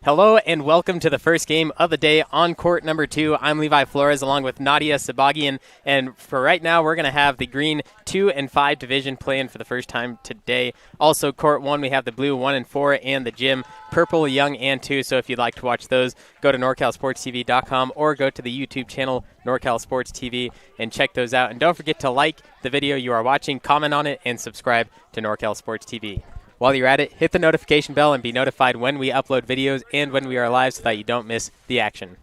Hello and welcome to the first game of the day on court number 2. I'm Levi Flores along with Nadia Sabagian, and for right now we're going to have the green 2 and 5 division playing for the first time today. Also court 1 we have the blue 1 and 4 and the gym purple, young and 2. So if you'd like to watch those, go to NorCalSportsTV.com or go to the YouTube channel NorCal Sports TV and check those out. And don't forget to like the video you are watching, comment on it, and subscribe to NorCal Sports TV. While you're at it, hit the notification bell and be notified when we upload videos and when we are live so that you don't miss the action.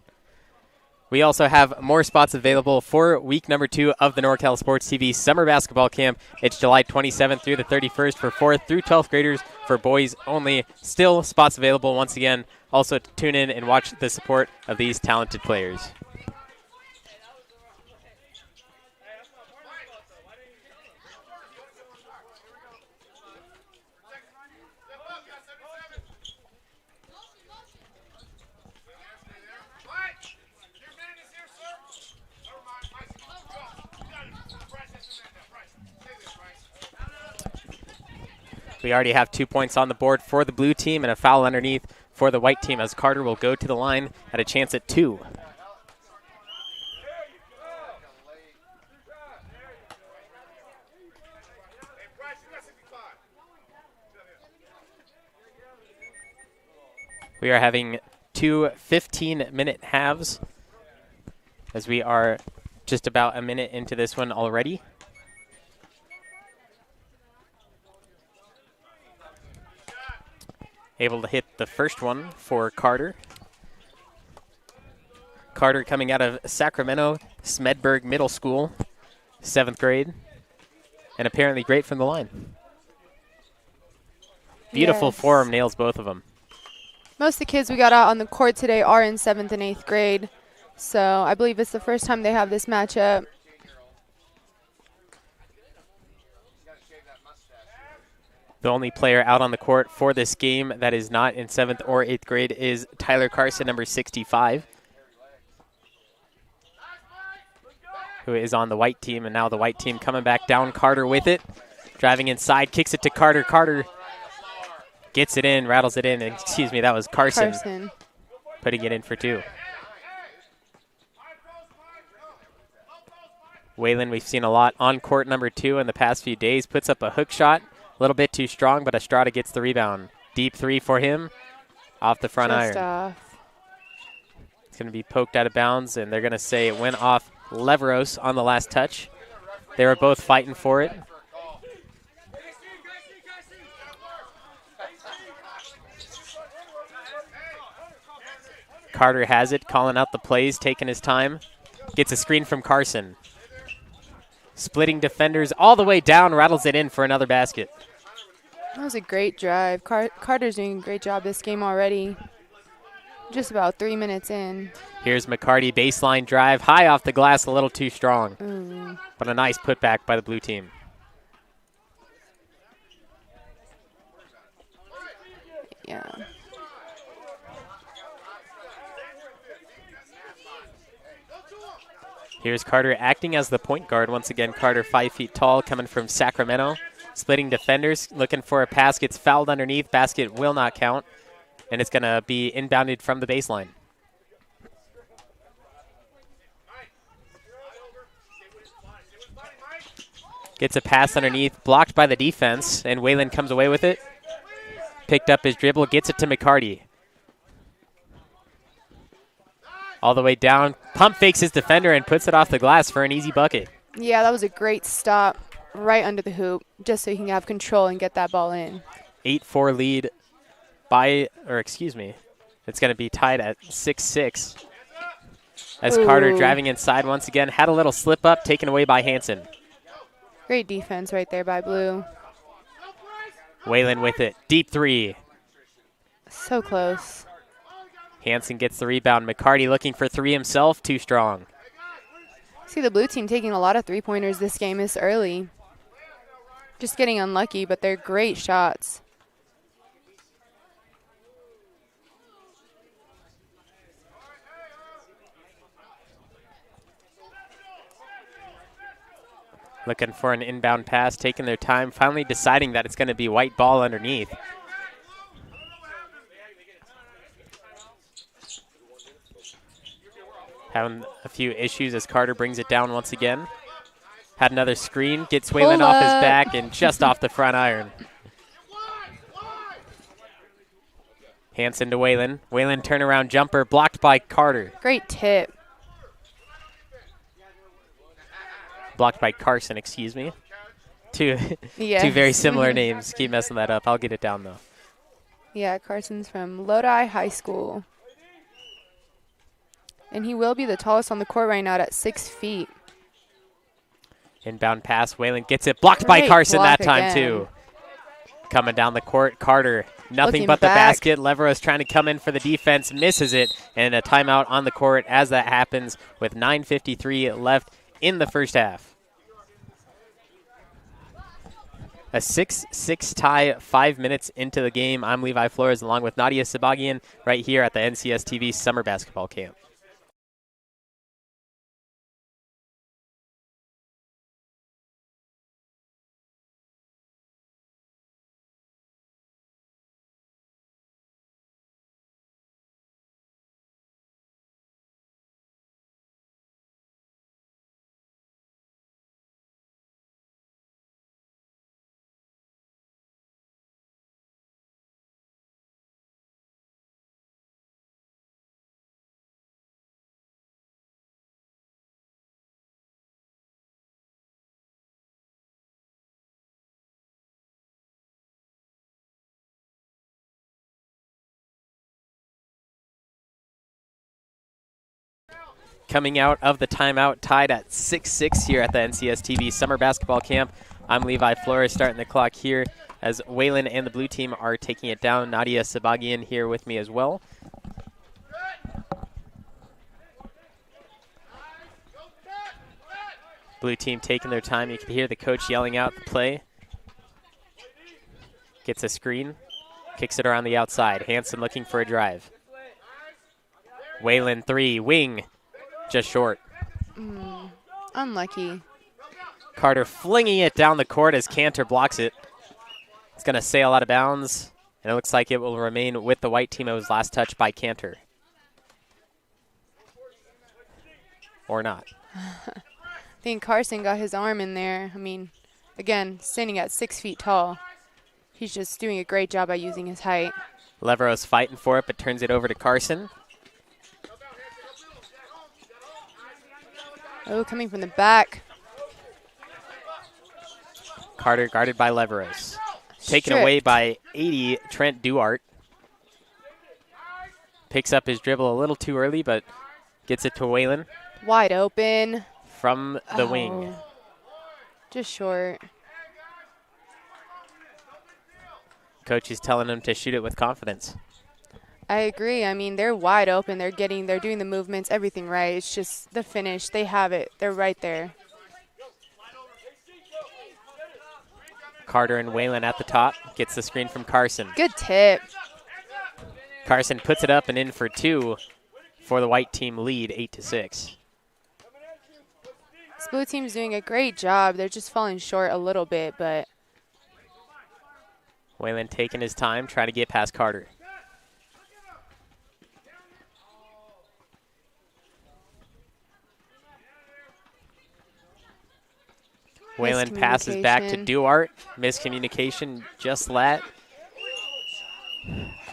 We also have more spots available for week number 2 of the NorCal Sports TV Summer Basketball Camp. It's July 27th through the 31st for 4th through 12th graders for boys only. Still spots available once again. Also tune in and watch the support of these talented players. We already have 2 points on the board for the blue team and a foul underneath for the white team as Carter will go to the line at a chance at 2. We are having 2 15-minute halves as we are just about a minute into this one already. Able to hit the first one for Carter. Carter coming out of Sacramento Smedberg Middle School, 7th grade, and apparently great from the line. Beautiful form, nails both of them. Most of the kids we got out on the court today are in 7th and 8th grade, so I believe it's the first time they have this matchup. The only player out on the court for this game that is not in 7th or 8th grade is Tyler Carson, number 65, who is on the white team, and now the white team coming back down. Carter with it, driving inside, kicks it to Carter. Carter gets it in, rattles it in, and excuse me, that was Carson. Putting it in for 2. Waylon, we've seen a lot on court number 2 in the past few days, puts up a hook shot. A little bit too strong, but Estrada gets the rebound. Deep 3 for him, off the front iron. It's going to be poked out of bounds, and they're going to say it went off Leveros on the last touch. They were both fighting for it. Carter has it, calling out the plays, taking his time. Gets a screen from Carson. Splitting defenders all the way down, rattles it in for another basket. That was a great drive. Carter's doing a great job this game already. Just about 3 minutes in. Here's McCarty, baseline drive, high off the glass, a little too strong. Ooh. But a nice putback by the blue team. Yeah. Here's Carter acting as the point guard. Once again, Carter 5 feet tall, coming from Sacramento. Splitting defenders, looking for a pass, gets fouled underneath. Basket will not count, and it's going to be inbounded from the baseline. Gets a pass underneath, blocked by the defense, and Waylon comes away with it. Picked up his dribble, gets it to McCarty. All the way down, pump fakes his defender and puts it off the glass for an easy bucket. Yeah, that was a great stop right under the hoop, just so he can have control and get that ball in. 8-4 lead it's going to be tied at 6-6. As Carter driving inside once again, had a little slip up, taken away by Hansen. Great defense right there by Blue. Waylon with it, deep 3. So close. Hansen gets the rebound. McCarty looking for 3 himself, too strong. See the blue team taking a lot of three-pointers this game this early. Just getting unlucky, but they're great shots. Looking for an inbound pass, taking their time, finally deciding that it's going to be white ball underneath. Having a few issues as Carter brings it down once again. Had another screen, gets Wayland off his back and just off the front iron. Hanson to Wayland. Wayland turnaround jumper blocked by Carter. Great tip. Blocked by Carson, excuse me. Two Yes. very similar names. Keep messing that up. I'll get it down, though. Yeah, Carson's from Lodi High School. And he will be the tallest on the court right now at 6 feet. Inbound pass. Wayland gets it. Blocked by Carson that time, again. too. Coming down the court, Carter. Nothing Looking but the back. basket. Leveros trying to come in for the defense. Misses it. And a timeout on the court as that happens with 9:53 left in the first half. A 6-6 tie, 5 minutes into the game. I'm Levi Flores along with Nadia Sabagian right here at the NCS TV Summer Basketball Camp. Coming out of the timeout, tied at 6-6 here at the NCS TV Summer Basketball Camp. I'm Levi Flores, starting the clock here as Wayland and the blue team are taking it down. Nadia Sabagian here with me as well. Blue team taking their time. You can hear the coach yelling out the play. Gets a screen, kicks it around the outside. Hanson looking for a drive. Wayland 3, wing. Just short. Unlucky. Carter flinging it down the court as Cantor blocks it. It's going to sail out of bounds, and it looks like it will remain with the white team. It was last touched by Cantor. Or not. I think Carson got his arm in there. I mean, again, standing at 6 feet tall. He's just doing a great job at using his height. Leveros fighting for it, but turns it over to Carson. Oh, coming from the back. Carter guarded by Leveros. Taken Stripped. away by 80, Trent Duart. Picks up his dribble a little too early, but gets it to Wayland Wide open. from the wing. Just short. Coach is telling him to shoot it with confidence. I agree. I mean, they're wide open. They're doing the movements, everything right. It's just the finish. They have it. They're right there. Carter and Wayland at the top. Gets the screen from Carson. Good tip. Carson puts it up and in for 2 for the white team lead, 8-6. This blue team's doing a great job. They're just falling short a little bit, but Wayland taking his time, trying to get past Carter. Wayland passes back to Duart. Miscommunication, just that.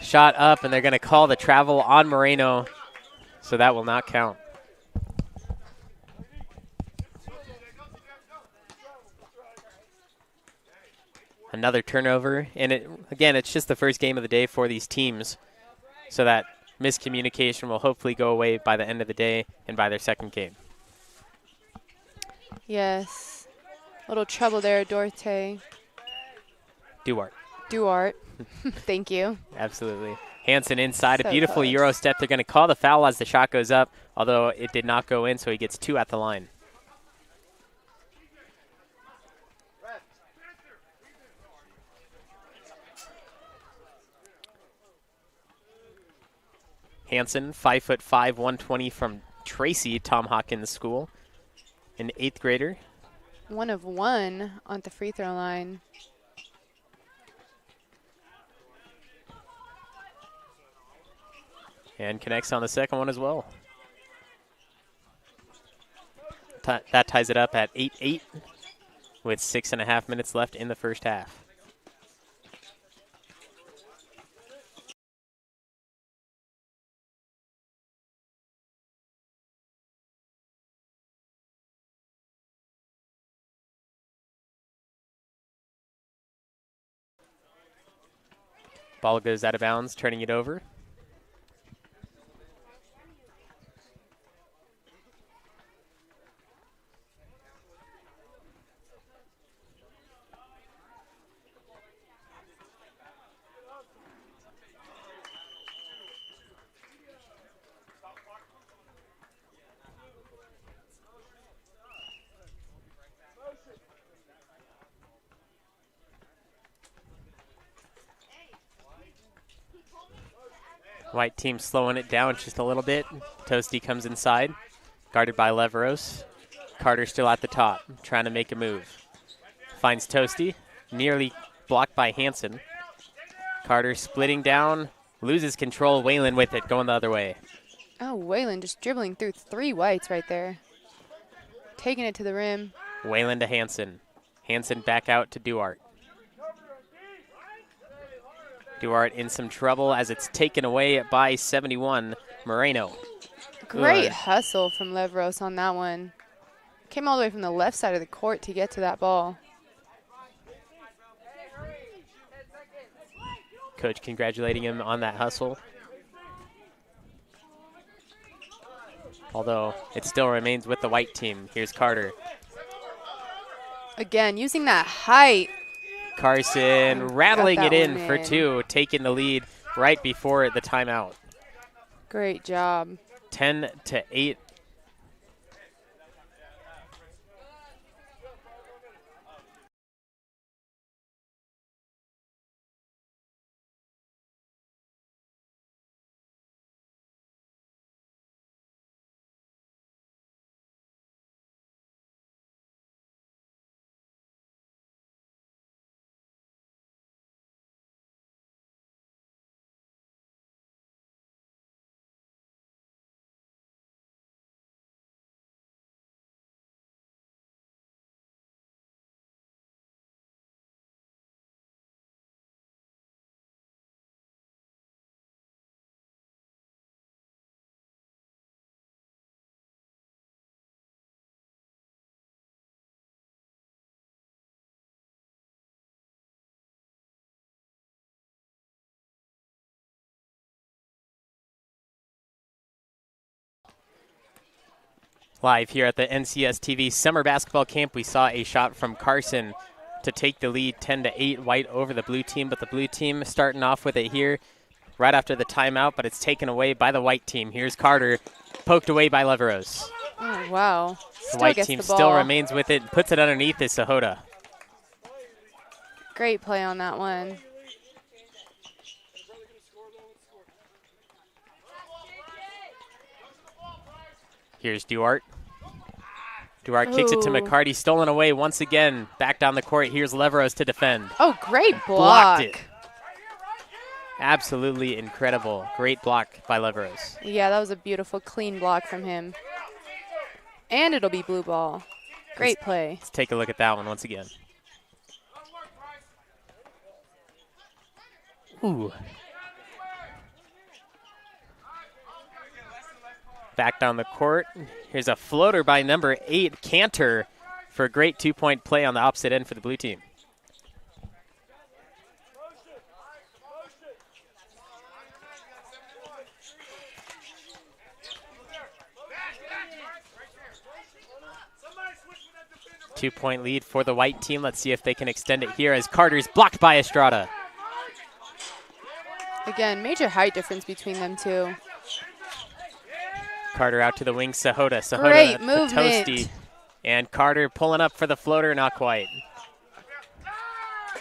Shot up, and they're going to call the travel on Moreno, so that will not count. Another turnover, and again, it's just the first game of the day for these teams, so that miscommunication will hopefully go away by the end of the day and by their second game. yes. Little trouble there, Duarte. Duart. Thank you. Absolutely. Hanson inside, So a beautiful close. Euro step. They're going to call the foul as the shot goes up, although it did not go in, so he gets 2 at the line. Hanson, 5'5", 120 from Tracy, Tom Hawkins School, an 8th grader. 1 of 1 on the free throw line. And connects on the second one as well. That ties it up at 8-8 with 6.5 minutes left in the first half. Ball goes out of bounds, turning it over. White team slowing it down just a little bit. Toasty comes inside, guarded by Leveros. Carter still at the top, trying to make a move. Finds Toasty, nearly blocked by Hansen. Carter splitting down, loses control. Whalen with it, going the other way. Oh, Whalen just dribbling through 3 whites right there. Taking it to the rim. Whalen to Hansen. Hansen back out to Duarte. Duarte in some trouble as it's taken away by 71, Moreno. Great hustle from Leveros on that one. Came all the way from the left side of the court to get to that ball. Coach congratulating him on that hustle. Although it still remains with the white team. Here's Carter. Again, using that height. Carson rattling it in for in. 2, taking the lead right before the timeout. Great job. 10-8. Live here at the NCS TV Summer Basketball Camp, we saw a shot from Carson to take the lead 10-8, white over the blue team, but the blue team starting off with it here right after the timeout, but it's taken away by the white team. Here's Carter, poked away by Leveros. Oh, wow. The white team still remains with it and puts it underneath is Sahota. Great play on that one. Here's Duarte. Duarte kicks it to McCarty, stolen away once again. Back down the court, here's Leveros to defend. Oh, great block. Blocked it. Absolutely incredible. Great block by Leveros. Yeah, that was a beautiful, clean block from him. And it'll be blue ball. Great play. Let's take a look at that one once again. Ooh. Back down the court. Here's a floater by number 8, Cantor, for a great 2-point play on the opposite end for the blue team. Two-point lead for the white team. Let's see if they can extend it here as Carter's blocked by Estrada. Again, major height difference between them two. Carter out to the wing, Sahota. Sahota Great to movement. Toasty. And Carter pulling up for the floater, not quite.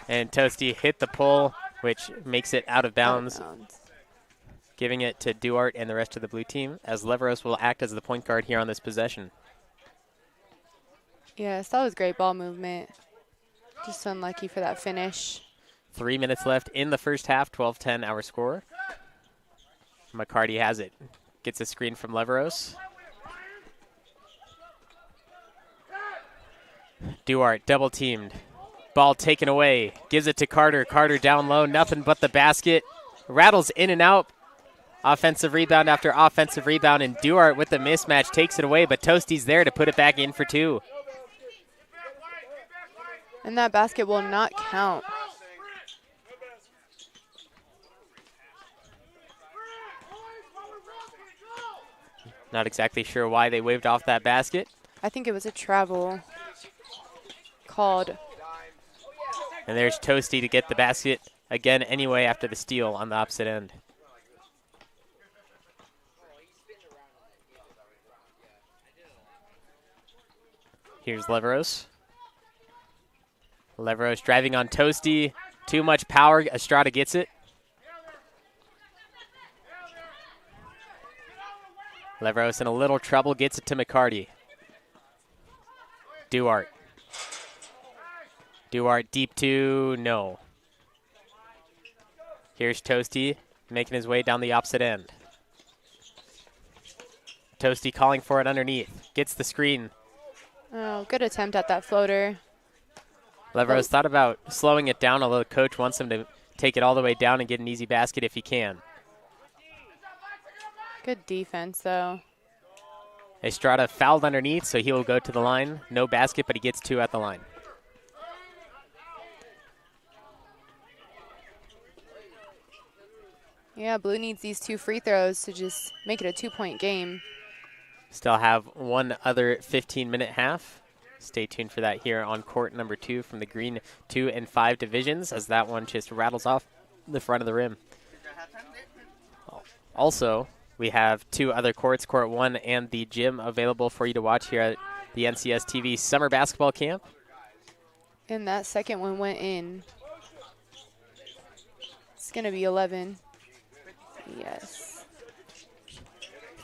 And Toasty hit the pull, which makes it out of bounds, giving it to Duarte and the rest of the blue team, as Leveros will act as the point guard here on this possession. Yes, that was great ball movement. Just unlucky for that finish. 3 minutes left in the first half, 12-10 our score. McCarty has it. Gets a screen from Leveros. Duarte double teamed. Ball taken away. Gives it to Carter. Carter down low. Nothing but the basket. Rattles in and out. Offensive rebound after offensive rebound. And Duarte with the mismatch takes it away. But Toasty's there to put it back in for two. And that basket will not count. Not exactly sure why they waved off that basket. I think it was a travel called. And there's Toasty to get the basket again anyway after the steal on the opposite end. Here's Leveros. Leveros driving on Toasty. Too much power. Estrada gets it. Leveros in a little trouble. Gets it to McCarty. Duarte. Duarte deep two. No. Here's Toasty making his way down the opposite end. Toasty calling for it underneath. Gets the screen. Oh, good attempt at that floater. Leveros thought about slowing it down, although the coach wants him to take it all the way down and get an easy basket if he can. Good defense, though. Estrada fouled underneath, so he will go to the line. No basket, but he gets two at the line. Yeah, Blue needs these 2 free throws to just make it a 2-point game. Still have one other 15-minute half. Stay tuned for that here on court number 2 from the green 2 and 5 divisions, as that one just rattles off the front of the rim. Also, we have 2 other courts, court 1 and the gym, available for you to watch here at the NCS TV Summer Basketball Camp. And that second one went in. It's going to be 11. Yes.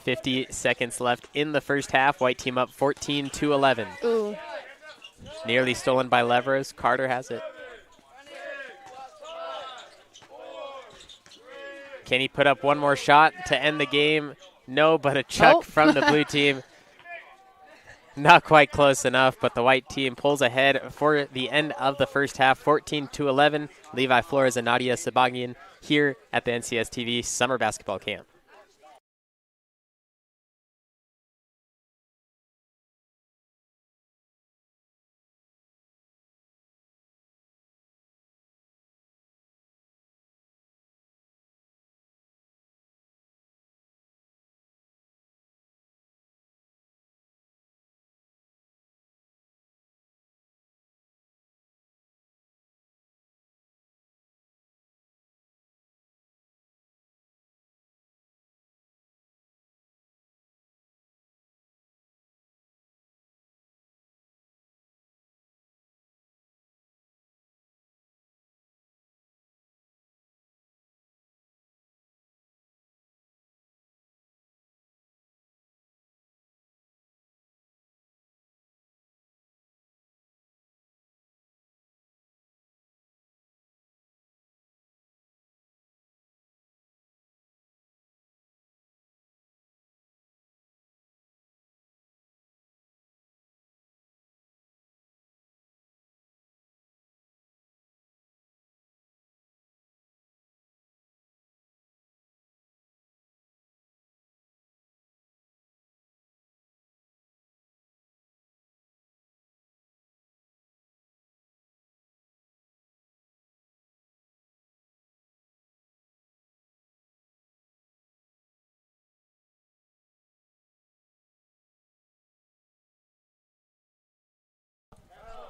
50 seconds left in the first half. White team up 14-11. Ooh. Nearly stolen by Leveros. Carter has it. Can he put up one more shot to end the game? No, but a chuck from the blue team. Not quite close enough, but the white team pulls ahead for the end of the first half, 14-11. Levi Flores and Nadia Sabagian here at the NCS TV Summer Basketball Camp.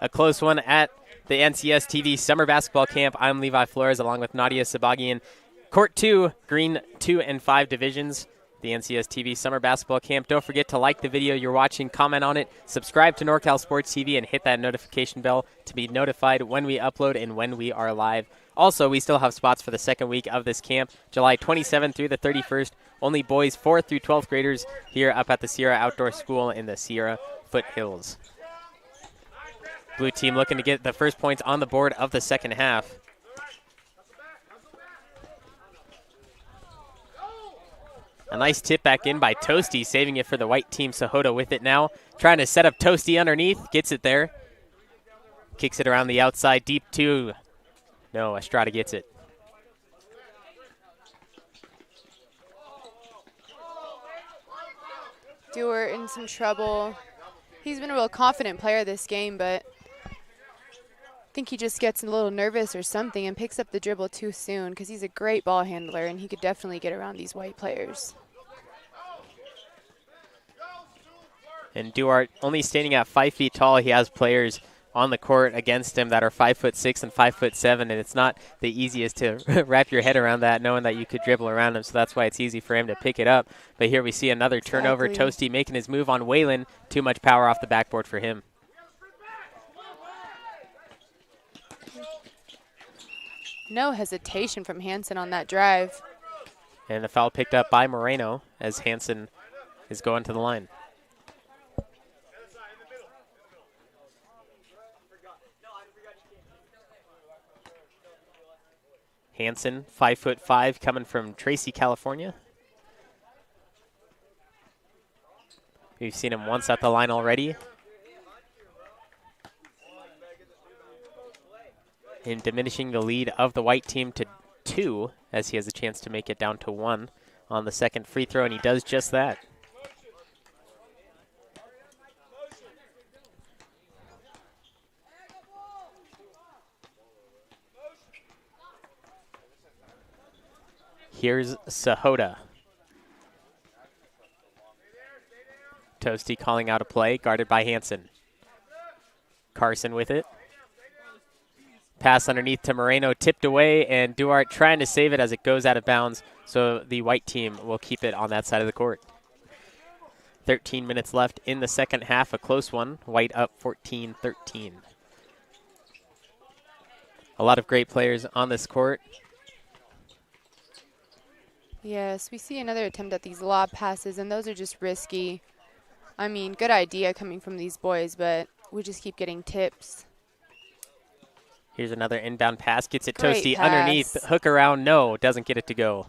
A close one at the NCS TV Summer Basketball Camp. I'm Levi Flores along with Nadia Sabagian. Court 2, green 2 and 5 divisions. The NCS TV Summer Basketball Camp. Don't forget to like the video you're watching, comment on it, subscribe to NorCal Sports TV, and hit that notification bell to be notified when we upload and when we are live. Also, we still have spots for the second week of this camp, July 27th through the 31st. Only boys 4th through 12th graders here up at the Sierra Outdoor School in the Sierra Foothills. Blue team looking to get the first points on the board of the second half. A nice tip back in by Toasty, saving it for the white team. Sahota with it now. Trying to set up Toasty underneath. Gets it there. Kicks it around the outside, deep 2. No, Estrada gets it. Dewar in some trouble. He's been a real confident player this game, but I think he just gets a little nervous or something and picks up the dribble too soon because he's a great ball handler and he could definitely get around these white players. And Duarte only standing at 5 feet tall. He has players on the court against him that are 5'6" and 5'7", and it's not the easiest to wrap your head around that, knowing that you could dribble around him. So that's why it's easy for him to pick it up. But here we see another turnover. Toasty making his move on Waylon. Too much power off the backboard for him. No hesitation from Hansen on that drive. And the foul picked up by Moreno as Hansen is going to the line. Hansen, 5'5", coming from Tracy, California. We've seen him once at the line already. And diminishing the lead of the white team to 2 as he has a chance to make it down to 1 on the second free throw, and he does just that. Here's Sahota. Toasty calling out a play, guarded by Hansen. Carson with it. Pass underneath to Moreno, tipped away, and Duarte trying to save it as it goes out of bounds, so the white team will keep it on that side of the court. 13 minutes left in the second half, a close one. White up 14-13. A lot of great players on this court. Yes, we see another attempt at these lob passes, and those are just risky. I mean, good idea coming from these boys, but we just keep getting tips. Here's another inbound pass. Gets it Great Toasty pass. Underneath. Hook around. No, doesn't get it to go.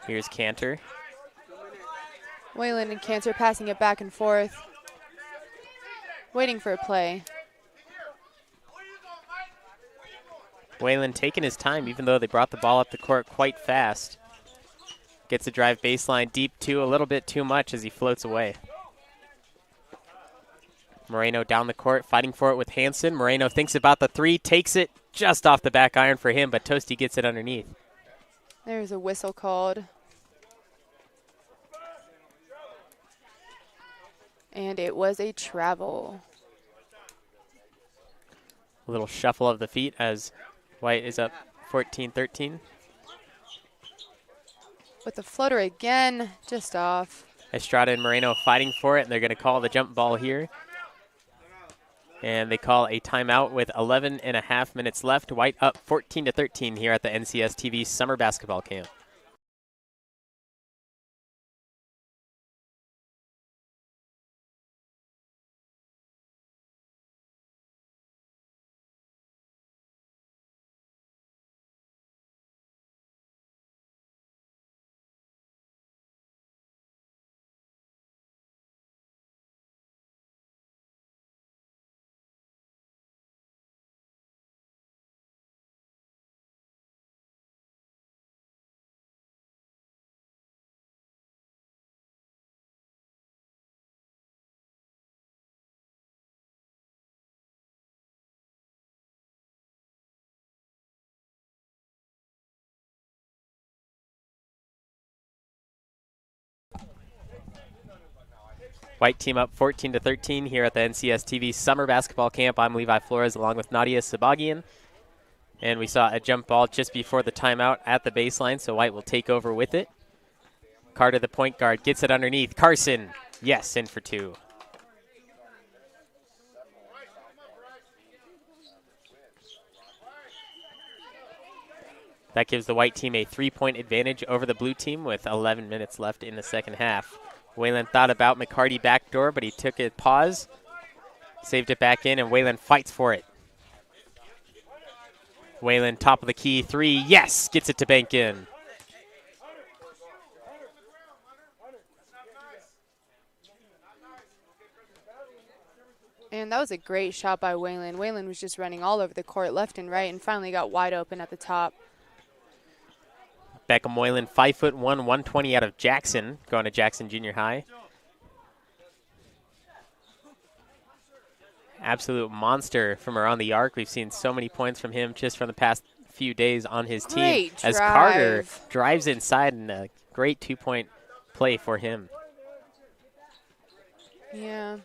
Here's Cantor. Waylon and Cantor passing it back and forth. Waiting for a play. Waylon taking his time, even though they brought the ball up the court quite fast. Gets a drive baseline, deep 2, a little bit too much as he floats away. Moreno down the court, fighting for it with Hansen. Moreno thinks about the 3, takes it just off the back iron for him, but Toasty gets it underneath. There's a whistle called. And it was a travel. A little shuffle of the feet as White is up 14-13. With the floater again, just off. Estrada and Moreno fighting for it, and they're going to call the jump ball here. And they call a timeout with 11.5 minutes left. White up 14-13 here at the NCS TV Summer Basketball Camp. White team up 14-13 here at the NCS TV Summer Basketball Camp. I'm Levi Flores along with Nadia Sabagian. And we saw a jump ball just before the timeout at the baseline, so White will take over with it. Carter, the point guard, gets it underneath. Carson, yes, in for 2. That gives the white team a 3-point advantage over the blue team with 11 minutes left in the second half. Waylon thought about McCarty backdoor, but he took a pause, saved it back in, and Waylon fights for it. Waylon, top of the key, 3, yes, gets it to bank in. And that was a great shot by Waylon. Waylon was just running all over the court, left and right, and finally got wide open at the top. Beckham Moylan, 5'1", 120 out of Jackson, going to Jackson Junior High. Absolute monster from around the arc. We've seen so many points from him just from the past few days on his team. As Carter drives inside, and a great 2-point play for him. Yeah.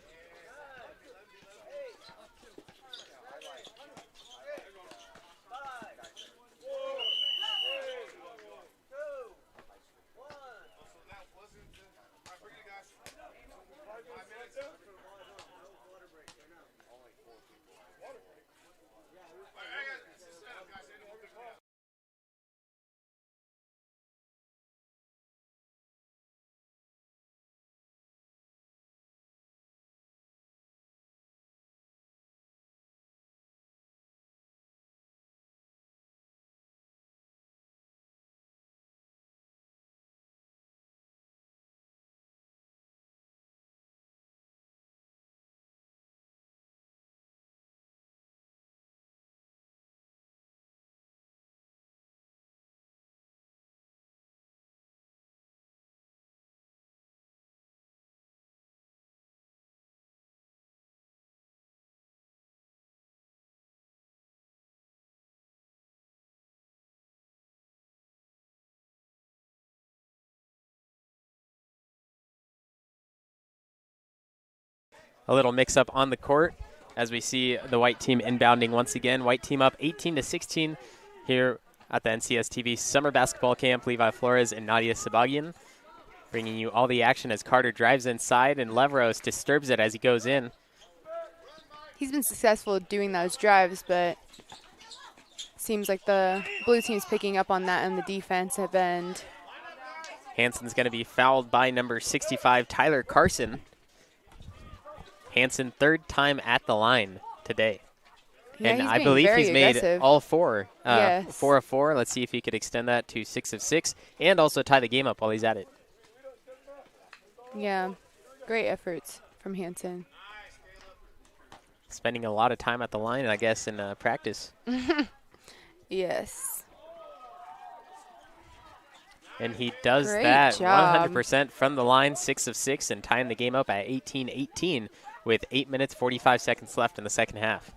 A little mix-up on the court as we see the white team inbounding once again. White team up 18-16 here at the NCS TV Summer Basketball Camp. Levi Flores and Nadia Sabagian bringing you all the action as Carter drives inside and Leveros disturbs it as he goes in. He's been successful doing those drives, but seems like the blue team's picking up on that in the defensive end. Hanson's going to be fouled by number 65, Tyler Carson. Hanson, third time at the line today. Yeah, and I believe he's aggressive. made all four. Yes. 4 of 4. Let's see if he could extend that to 6 of 6 and also tie the game up while he's at it. Yeah, great efforts from Hanson. Spending a lot of time at the line, I guess, in practice. Yes. And he does Great that job. 100% from the line, 6 of 6, and tying the game up at 18-18 with 8 minutes, 45 seconds left in the second half.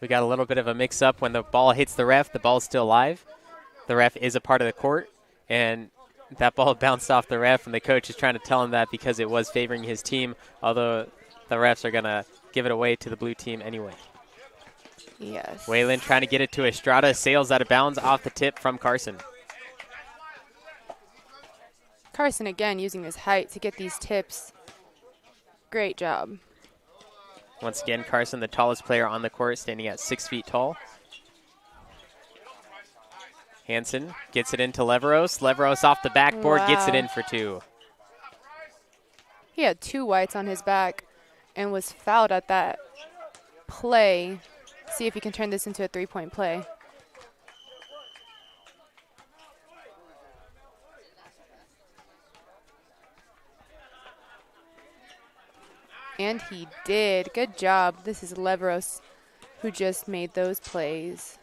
We got a little bit of a mix-up when the ball hits the ref. The ball's still live. The ref is a part of the court, and that ball bounced off the ref, and the coach is trying to tell him that because it was favoring his team, although the refs are going to give it away to the blue team anyway. Yes. Waylon trying to get it to Estrada, sails out of bounds off the tip from Carson. Carson again using his height to get these tips. Great job. Once again, Carson, the tallest player on the court, standing at 6 feet tall. Hanson gets it into Leveros. Leveros off the backboard, gets it in for 2. He had 2 whites on his back and was fouled at that play. See if he can turn this into a 3-point play. And he did. Good job. This is Leveros who just made those plays.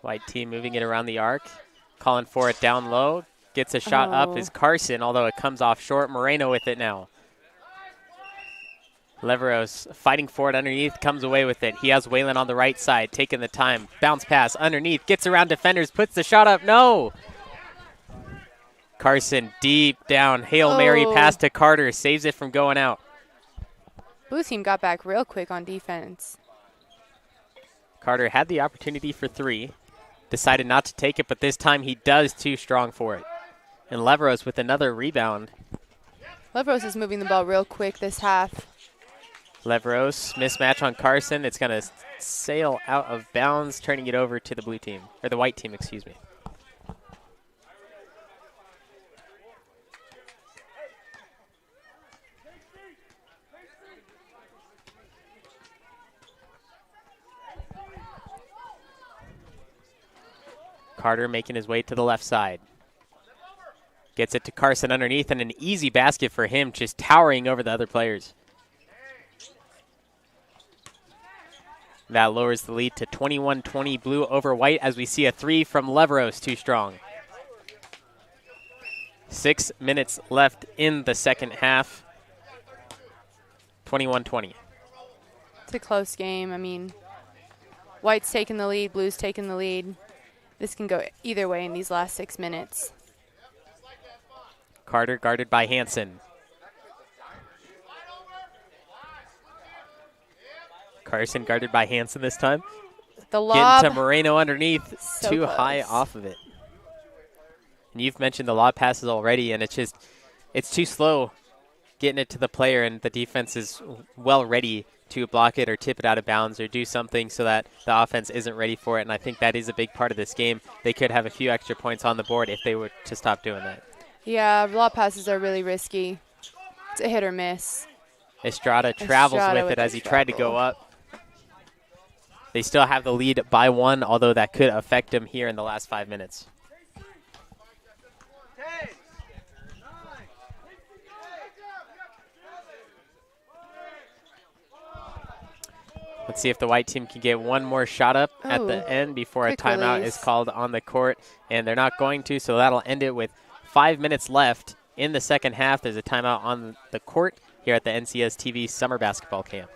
White team moving it around the arc. Calling for it down low. Gets a shot up is Carson, although it comes off short. Moreno with it now. Leveros fighting for it underneath, comes away with it. He has Waylon on the right side, taking the time. Bounce pass underneath, gets around defenders, puts the shot up. No! Carson deep down. Hail Mary pass to Carter, saves it from going out. Blue team got back real quick on defense. Carter had the opportunity for 3. Decided not to take it, but this time he does too strong for it. And Leveros with another rebound. Leveros is moving the ball real quick this half. Leveros, mismatch on Carson. It's going to sail out of bounds, turning it over to the blue team, or the white team, excuse me. Carter making his way to the left side. Gets it to Carson underneath, and an easy basket for him, just towering over the other players. That lowers the lead to 21-20 blue over white as we see a three from Leveros, too strong. 6 minutes left in the second half. 21-20. It's a close game. I mean, white's taking the lead, blue's taking the lead. This can go either way in these last 6 minutes. Carter guarded by Hansen. Carson guarded by Hansen this time. The lob. Getting to Moreno underneath, So too close. high off of it. And you've mentioned the lob passes already, and it's too slow getting it to the player, and the defense is well ready to block it or tip it out of bounds or do something so that the offense isn't ready for it. And I think that is a big part of this game. They could have a few extra points on the board if they were to stop doing that. Yeah, lob passes are really risky. It's a hit or miss. Estrada travels Estrada with it with as the he tried to travel. go up. They still have the lead by 1, although that could affect them here in the last 5 minutes. Let's see if the white team can get one more shot up at the end before a quick timeout release. is called on the court, and they're not going to, so that'll end it with 5 minutes left in the second half. There's a timeout on the court here at the NCS TV Summer Basketball Camp.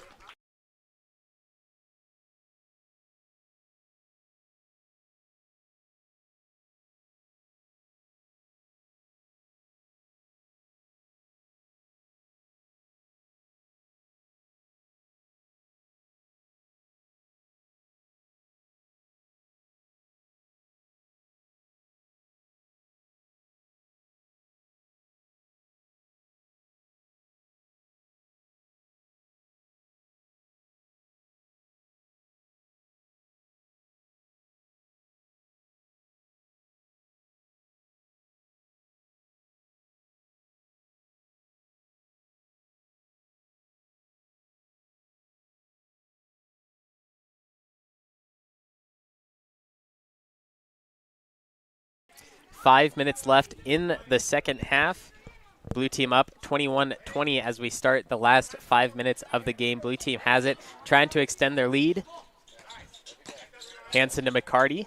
Five minutes left in the second half. Blue team up 21-20 as we start the last 5 minutes of the game. Blue team has it, trying to extend their lead. Hansen to McCarty.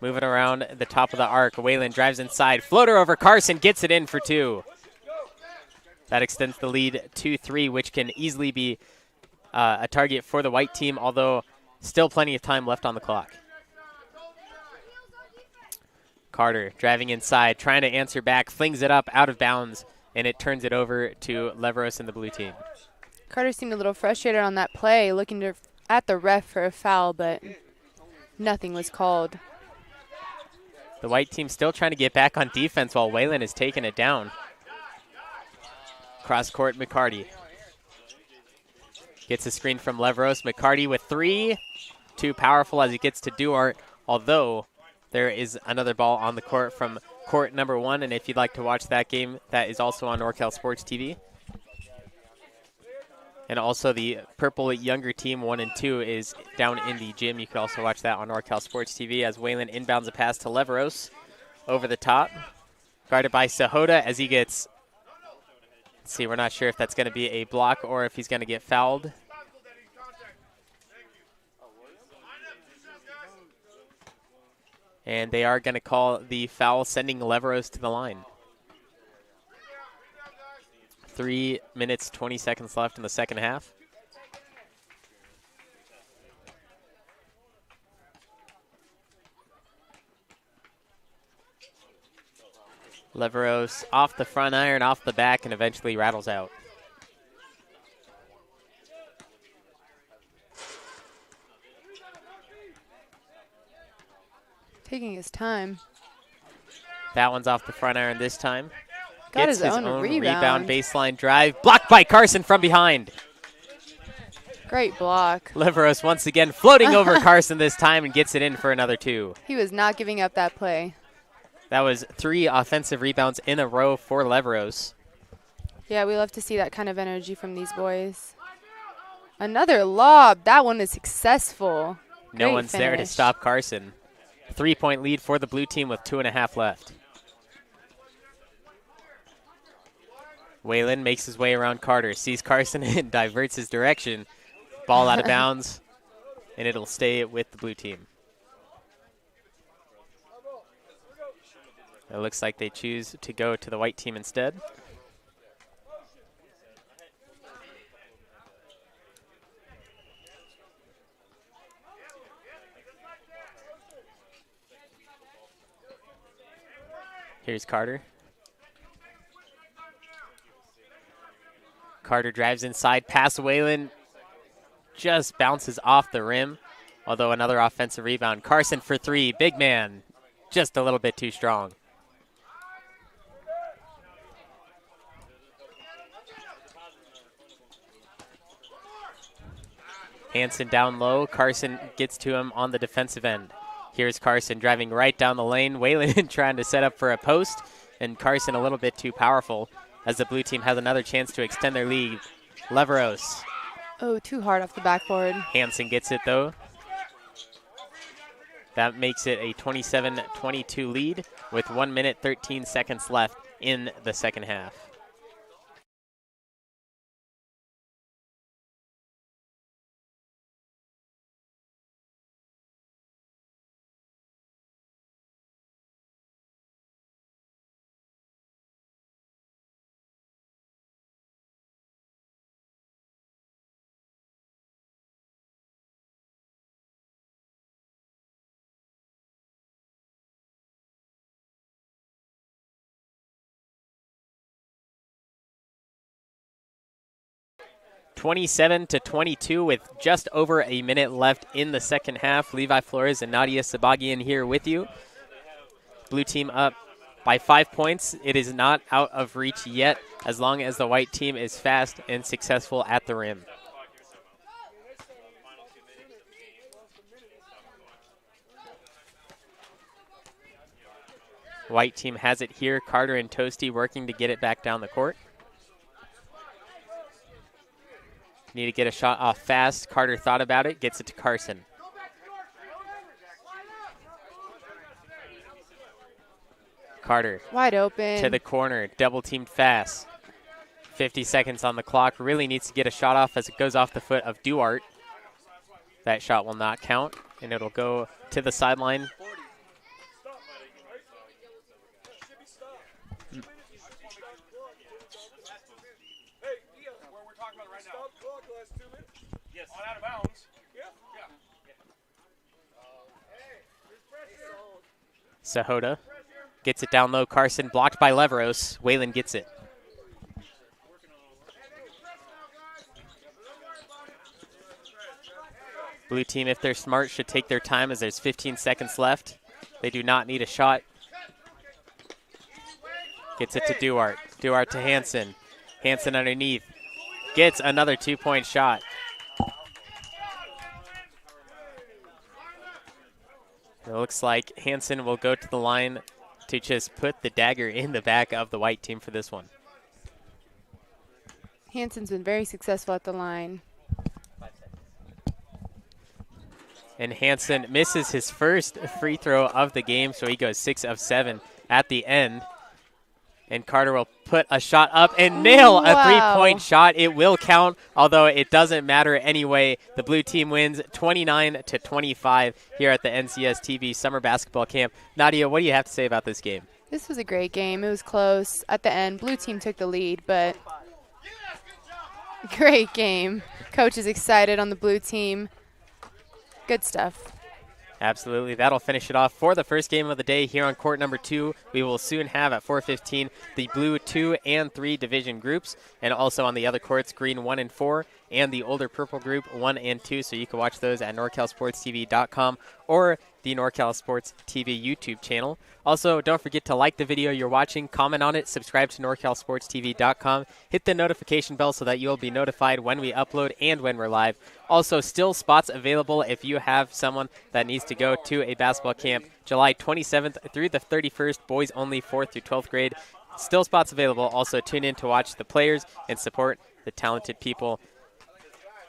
Moving around the top of the arc. Whalen drives inside. Floater over Carson, gets it in for 2. That extends the lead to 3, which can easily be a target for the white team, although still plenty of time left on the clock. Carter driving inside, trying to answer back, flings it up out of bounds, and it turns it over to Leveros and the blue team. Carter seemed a little frustrated on that play, looking at the ref for a foul, but nothing was called. The white team still trying to get back on defense while Whalen is taking it down. Cross court, McCarty. Gets a screen from Leveros. McCarty with 3. Too powerful as he gets to Duarte, although there is another ball on the court from court number 1, and if you'd like to watch that game, that is also on NorCal Sports TV. And also the purple younger team 1 and 2 is down in the gym. You could also watch that on NorCal Sports TV as Whalen inbounds a pass to Leveros over the top. Guarded by Sahota as he gets, let's see, we're not sure if that's going to be a block or if he's going to get fouled. And they are going to call the foul, sending Leveros to the line. 3 minutes, 20 seconds left in the second half. Leveros off the front iron, off the back, and eventually rattles out. Taking his time. That one's off the front iron this time. Got Gets his own rebound. Baseline drive. Blocked by Carson from behind. Great block. Leveros once again floating over Carson this time and gets it in for another 2. He was not giving up that play. That was 3 offensive rebounds in a row for Leveros. Yeah, we love to see that kind of energy from these boys. Another lob. That one is successful. No Great one's there to finish. stop Carson. 3-point lead for the blue team with 2.5 left. Waylon makes his way around Carter, sees Carson and diverts his direction. Ball out of bounds, and it'll stay with the blue team. It looks like they choose to go to the white team instead. Here's Carter. Carter drives inside, pass Waylon, just bounces off the rim, although another offensive rebound. Carson for three, big man, just a little bit too strong. Hanson down low, Carson gets to him on the defensive end. Here's Carson driving right down the lane. Waylon trying to set up for a post, and Carson a little bit too powerful as the blue team has another chance to extend their lead. Leveros. Oh, too hard off the backboard. Hanson gets it, though. That makes it a 27-22 lead with 1 minute, 13 seconds left in the second half. (27-22) with just over a minute left in the second half. Levi Flores and Nadia Sabagian here with you. Blue team up by 5 points. It is not out of reach yet as long as the white team is fast and successful at the rim. White team has it here. Carter and Toasty working to get it back down the court. Need to get a shot off fast. Carter thought about it, gets it to Carson. Carter. Wide open. To the corner, double teamed fast. 50 seconds on the clock. Really needs to get a shot off as it goes off the foot of Duarte. That shot will not count, and it'll go to the sideline. Sahota gets it down low. Carson blocked by Leveros. Waylon gets it. Blue team, if they're smart, should take their time as there's 15 seconds left. They do not need a shot. Gets it to Duarte. Duarte to Hanson. Hanson underneath. Gets another 2-point shot. It looks like Hanson will go to the line to just put the dagger in the back of the white team for this one. Hanson's been very successful at the line. And Hanson misses his first free throw of the game, so he goes 6 of 7 at the end. And Carter will put a shot up and nail a 3-point shot. It will count, although it doesn't matter anyway. The blue team wins 29-25 here at the NCS TV Summer Basketball Camp. Nadia, what do you have to say about this game? This was a great game. It was close. At the end, blue team took the lead, but great game. Coach is excited on the blue team. Good stuff. Absolutely. That'll finish it off for the first game of the day here on court number 2. We will soon have at 4:15 the blue 2 and 3 division groups, and also on the other courts, green 1 and 4 and the older purple group 1 and 2. So you can watch those at NorCalSportsTV.com or the NorCal Sports TV YouTube channel. Also, don't forget to like the video you're watching, comment on it, subscribe to NorCalSportsTV.com, hit the notification bell so that you'll be notified when we upload and when we're live. Also, still spots available if you have someone that needs to go to a basketball camp July 27th through the 31st, boys only 4th through 12th grade. Still spots available. Also, tune in to watch the players and support the talented people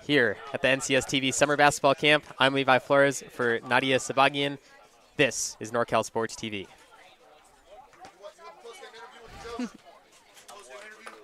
here at the NCS TV Summer Basketball Camp. I'm Levi Flores for Nadia Sabagian. This is NorCal Sports TV.